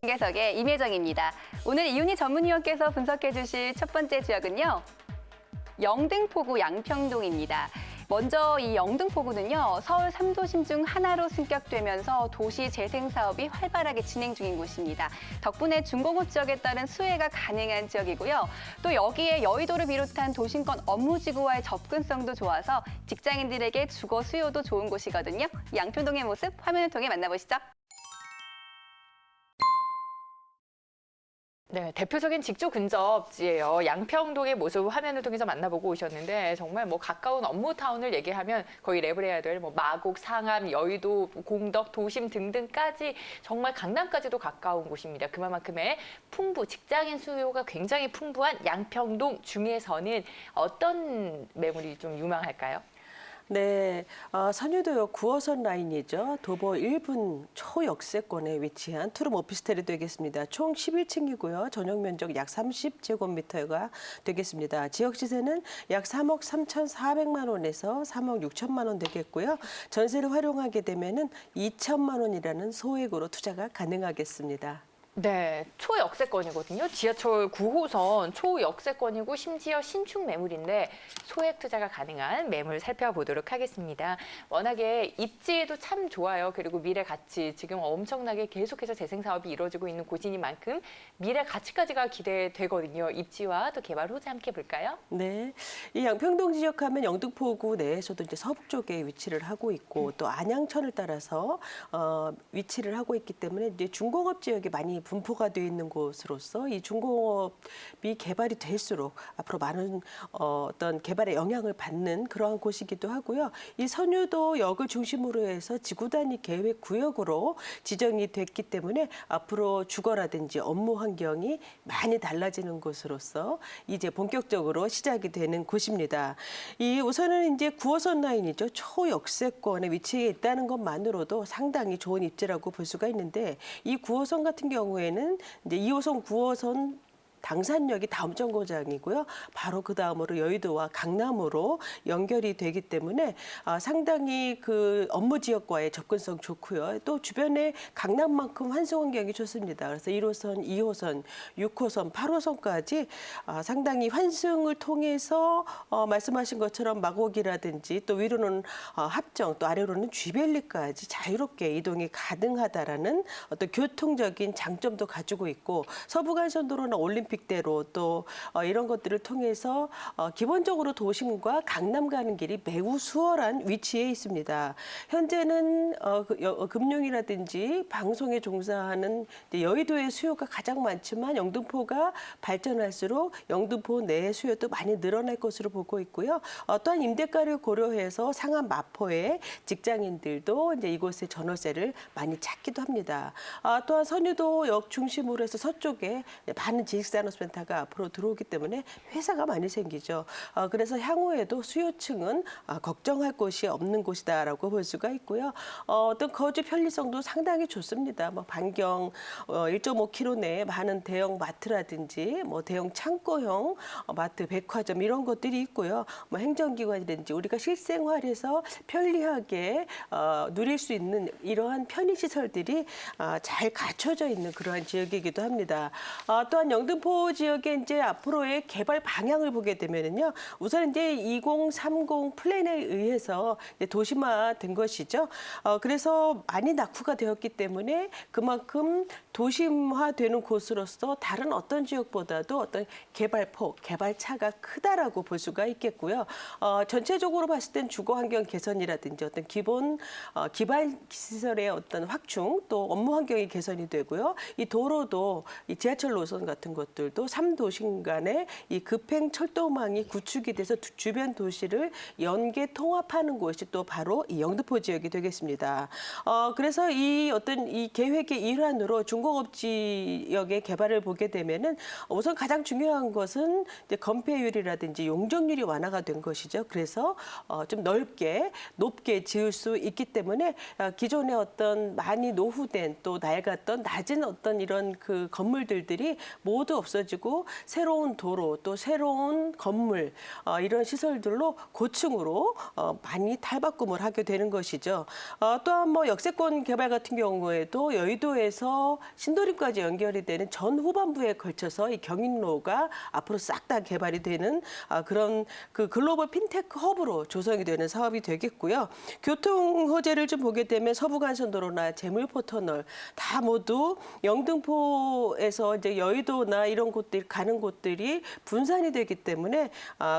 계석의 임혜정입니다. 오늘 이윤희 전문위원께서 분석해 주실 첫 번째 지역은요. 영등포구 양평동입니다. 먼저 이 영등포구는요, 서울 3도심 중 하나로 승격되면서 도시 재생 사업이 활발하게 진행 중인 곳입니다. 덕분에 중공업 지역에 따른 수혜가 가능한 지역이고요. 또 여기에 여의도를 비롯한 도심권 업무지구와의 접근성도 좋아서 직장인들에게 주거 수요도 좋은 곳이거든요. 양평동의 모습 화면을 통해 만나보시죠. 네, 대표적인 직주 근접지예요. 양평동의 모습 화면을 통해서 만나보고 오셨는데 정말 뭐 가까운 업무타운을 얘기하면 거의 랩을 해야 될 뭐 마곡, 상암, 여의도, 공덕, 도심 등등까지 정말 강남까지도 가까운 곳입니다. 그만큼의 직장인 수요가 굉장히 풍부한 양평동 중에서는 어떤 매물이 좀 유망할까요? 네, 선유도역 9호선 라인이죠. 도보 1분 초역세권에 위치한 투룸 오피스텔이 되겠습니다. 총 11층이고요. 전용 면적 약 30제곱미터가 되겠습니다. 지역 시세는 약 3억 3,400만 원에서 3억 6천만 원 되겠고요. 전세를 활용하게 되면은 2천만 원이라는 소액으로 투자가 가능하겠습니다. 네, 초역세권이거든요. 지하철 9호선 초역세권이고 심지어 신축 매물인데 소액 투자가 가능한 매물 살펴보도록 하겠습니다. 워낙에 입지에도 참 좋아요. 그리고 미래 가치, 지금 엄청나게 계속해서 재생 사업이 이루어지고 있는 곳이니만큼 미래 가치까지가 기대되거든요. 입지와 또 개발 후지 함께 볼까요? 네, 이 양평동 지역하면 영등포구 내에서도 이제 서북 쪽에 위치를 하고 있고 또 안양천을 따라서 위치를 하고 있기 때문에 이제 중공업 지역이 많이 분포가 되어 있는 곳으로서 이 중공업이 개발이 될수록 앞으로 많은 어떤 개발에 영향을 받는 그러한 곳이기도 하고요. 이 선유도역을 중심으로 해서 지구 단위 계획 구역으로 지정이 됐기 때문에 앞으로 주거라든지 업무 환경이 많이 달라지는 곳으로서 이제 본격적으로 시작이 되는 곳입니다. 이 우선은 이제 9호선 라인이죠. 초역세권에 위치해 있다는 것만으로도 상당히 좋은 입지라고 볼 수가 있는데 이 9호선 같은 경우에는 이제 2호선, 9호선 당산역이 다음 정거장이고요. 바로 그 다음으로 여의도와 강남으로 연결이 되기 때문에 상당히 그 업무 지역과의 접근성 좋고요. 또 주변에 강남만큼 환승 환경이 좋습니다. 그래서 1호선, 2호선, 6호선, 8호선까지 상당히 환승을 통해서 말씀하신 것처럼 마곡이라든지 또 위로는 합정, 또 아래로는 쥐벨리까지 자유롭게 이동이 가능하다라는 어떤 교통적인 장점도 가지고 있고 서부간선도로나 올림픽대로 또 이런 것들을 통해서 기본적으로 도심과 강남 가는 길이 매우 수월한 위치에 있습니다. 현재는 금융이라든지 방송에 종사하는 여의도의 수요가 가장 많지만 영등포가 발전할수록 영등포 내 수요도 많이 늘어날 것으로 보고 있고요. 또한 임대가를 고려해서 상암 마포의 직장인들도 이제 이곳에 전월세를 많이 찾기도 합니다. 또한 선유도역 중심으로 해서 서쪽에 많은 지식산업센터가 앞으로 들어오기 때문에 회사가 많이 생기죠. 그래서 향후에도 수요층은 걱정할 곳이 없는 곳이다라고 볼 수가 있고요. 어떤 거주 편리성도 상당히 좋습니다. 뭐 반경 1.5km 내에 많은 대형 마트라든지 뭐 대형 창고형 마트, 백화점 이런 것들이 있고요. 뭐 행정기관이든지 우리가 실생활에서 편리하게 누릴 수 있는 이러한 편의시설들이 잘 갖춰져 있는 그러한 지역이기도 합니다. 또한 영등포 지역의 이제 앞으로의 개발 방향을 보게 되면은요, 우선 이제 2030 플랜에 의해서 이제 도심화된 것이죠. 그래서 많이 낙후가 되었기 때문에 그만큼 도심화되는 곳으로서 다른 어떤 지역보다도 어떤 개발폭, 개발차가 크다라고 볼 수가 있겠고요. 전체적으로 봤을 땐 주거 환경 개선이라든지 어떤 기본 시설의 어떤 확충, 또 업무 환경이 개선이 되고요. 이 도로도 이 지하철 노선 같은 것들도 3도심 간의 이 급행 철도망이 구축이 돼서 주변 도시를 연계 통합하는 곳이 또 바로 이 영등포 지역이 되겠습니다. 그래서 이 어떤 이 계획의 일환으로 중공업 지역의 개발을 보게 되면은 우선 가장 중요한 것은 이제 건폐율이라든지 용적률이 완화가 된 것이죠. 그래서 좀 높게 지을 수 있기 때문에 기존의 어떤 많이 노후된 또 낡았던 낮은 어떤 이런 그 건물들이 모두 없어지고 새로운 도로 또 새로운 건물 이런 시설들로 고층으로 많이 탈바꿈을 하게 되는 것이죠. 또한 뭐 역세권 개발 같은 경우에도 여의도에서 신도림까지 연결이 되는 전 후반부에 걸쳐서 이 경인로가 앞으로 싹 다 개발이 되는 그런 그 글로벌 핀테크 허브로 조성이 되는 사업이 되겠고요. 교통 호재를 좀 보게 되면 서부간선도로나 제물포 터널 다 모두 영등포에서 이제 여의도나 이런 곳들 가는 곳들이 분산이 되기 때문에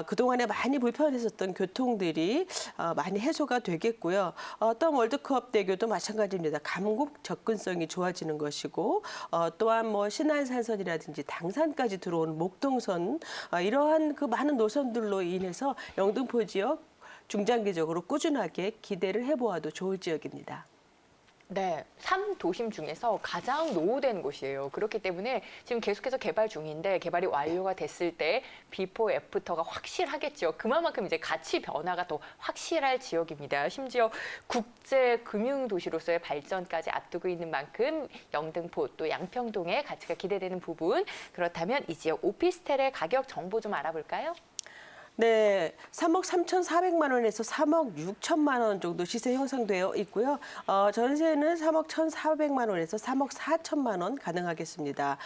그동안에 많이 불편했었던 교통들이 많이 해소가 되겠고요. 어떤 월드컵 대교도 마찬가지입니다. 감국 접근성이 좋아지는 것이고 또한 뭐 신안산선이라든지 당산까지 들어오는 목동선 이러한 그 많은 노선들로 인해서 영등포 지역 중장기적으로 꾸준하게 기대를 해보아도 좋을 지역입니다. 네, 3도심 중에서 가장 노후된 곳이에요. 그렇기 때문에 지금 계속해서 개발 중인데 개발이 완료가 됐을 때 비포 애프터가 확실하겠죠. 그만큼 이제 가치 변화가 더 확실할 지역입니다. 심지어 국제 금융 도시로서의 발전까지 앞두고 있는 만큼 영등포 또 양평동의 가치가 기대되는 부분. 그렇다면 이 지역 오피스텔의 가격 정보 좀 알아볼까요? 네, 3억 3,400만 원에서 3억 6천만 원 정도 시세 형성되어 있고요. 전세는 3억 1,400만 원에서 3억 4천만 원 가능하겠습니다.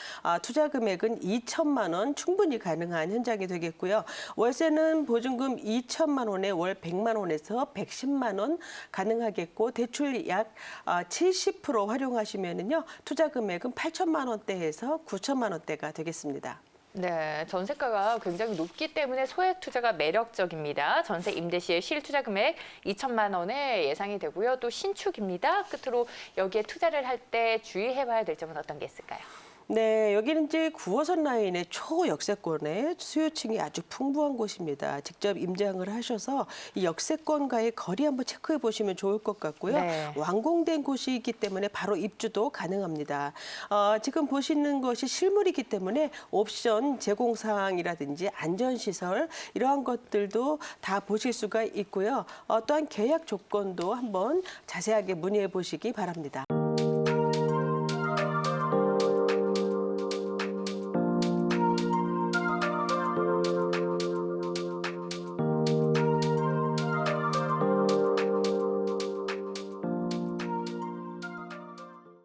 투자 금액은 2천만 원 충분히 가능한 현장이 되겠고요. 월세는 보증금 2천만 원에 월 100만 원에서 110만 원 가능하겠고 대출 약 70% 활용하시면은요. 투자 금액은 8천만 원대에서 9천만 원대가 되겠습니다. 네, 전세가가 굉장히 높기 때문에 소액 투자가 매력적입니다. 전세 임대 시의 실투자 금액 2천만 원에 예상이 되고요. 또 신축입니다. 끝으로 여기에 투자를 할 때 주의해봐야 될 점은 어떤 게 있을까요? 네, 여기는 이제 9호선 라인의 초역세권의 수요층이 아주 풍부한 곳입니다. 직접 임장을 하셔서 이 역세권과의 거리 한번 체크해 보시면 좋을 것 같고요. 네. 완공된 곳이기 때문에 바로 입주도 가능합니다. 지금 보시는 것이 실물이기 때문에 옵션 제공사항이라든지 안전시설 이러한 것들도 다 보실 수가 있고요. 또한 계약 조건도 한번 자세하게 문의해 보시기 바랍니다.